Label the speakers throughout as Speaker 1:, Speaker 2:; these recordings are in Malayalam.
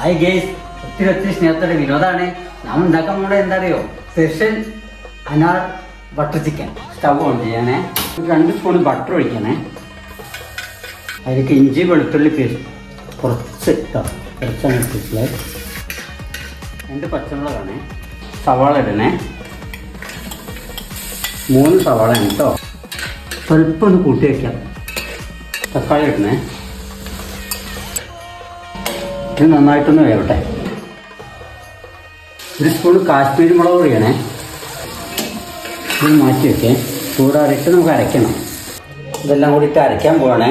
Speaker 1: ഹായ് ഗേസ്, ഒത്തിരി സ്നേഹത്തോടെ വിനോദമാണ്. നമ്മൾ ഉണ്ടാക്കാൻ കൂടെ എന്താ അറിയോ, സ്പെഷ്യൽ അനാർ ബട്ടർ ചിക്കൻ. സ്റ്റവ് ഓൺ ചെയ്യാനേ, 2 സ്പൂൺ ബട്ടർ ഒഴിക്കണേ. അതിലേക്ക് ഇഞ്ചി വെളുത്തുള്ളി പേസ്റ്റ് കുറച്ചാണ് ഇട്ടിട്ടുള്ളത്. 2 പച്ചമുളകാണ്. സവാള ഇടണേ, 3 സവാള ആണ് കേട്ടോ. സ്വല്പം ഒന്ന് കൂട്ടി വയ്ക്കാം. തക്കാളി ഇടണേ. ഇത് നന്നായിട്ടൊന്ന് വേവട്ടെ. 1 സ്പൂൺ കാശ്മീരി മുളക് പൊടിയണേ. ഇത് മാറ്റി വയ്ക്കേ. ചൂടാറിയിട്ട് നമുക്ക് അരയ്ക്കണം. ഇതെല്ലാം കൂടിയിട്ട് അരയ്ക്കാൻ പോവാണേ.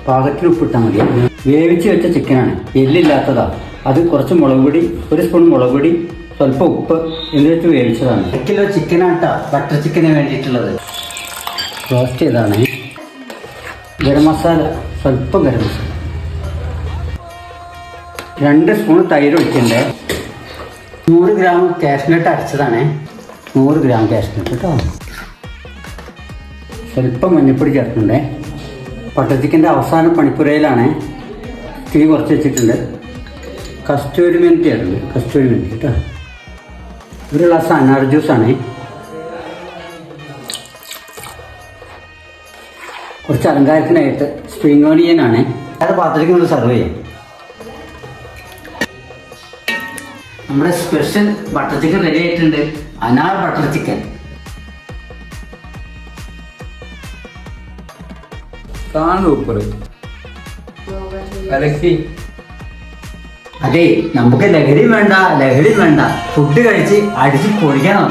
Speaker 1: പാകത്തിന് ഉപ്പിട്ടാൽ മതി. വേവിച്ച് വെച്ച ചിക്കനാണ്, എല്ലില്ലാത്തതാ. അത് കുറച്ച് മുളക് പൊടി, 1 സ്പൂൺ മുളക് പൊടി, സ്വല്പം ഉപ്പ് എന്നിട്ട് വേവിച്ചതാണ്. 1 കിലോ ചിക്കനാട്ടോ ബട്ടർ ചിക്കന് വേണ്ടിയിട്ടുള്ളത്. റോസ്റ്റ് ചെയ്താണ്. ഗരം മസാല, സ്വല്പം ഗരം മസാല, 2 സ്പൂൺ തൈര് ഒഴിക്കണ്ടേ. 100 ഗ്രാം കാഷ്നട്ട് അരച്ചതാണ്. 100 ഗ്രാം കാഷ്നട്ട് കേട്ടോ. സ്വല്പം മഞ്ഞൾപ്പൊടി ചേർക്കണ്ടേ. ബട്ടർ ചിക്കൻ്റെ അവസാന പണിപ്പുരയിലാണ്. തീ കുറച്ച് വെച്ചിട്ടുണ്ട്. കസ്തൂരി മെന്തി ആയിരുന്നു, കസ്തൂരി മെന്തി കേട്ടോ. 1 ഗ്ലാസ് അനാർ ജ്യൂസാണ്. കുറച്ച് അലങ്കാരത്തിനായിട്ട് സ്പ്രിംഗ് ഓണിയനാണ്. അത് പാത്രത്തിൽ നമ്മൾ സെർവ് ചെയ്യാം. നമ്മുടെ സ്പെഷ്യൽ ബട്ടർ ചിക്കൻ റെഡി ആയിട്ടുണ്ട്. അനാർ ബട്ടർ ചിക്കൻ. അതെ, നമുക്ക് ലഹരി വേണ്ട, ഫുഡ് കഴിച്ച് അടിച്ച് പൊളിക്കണം.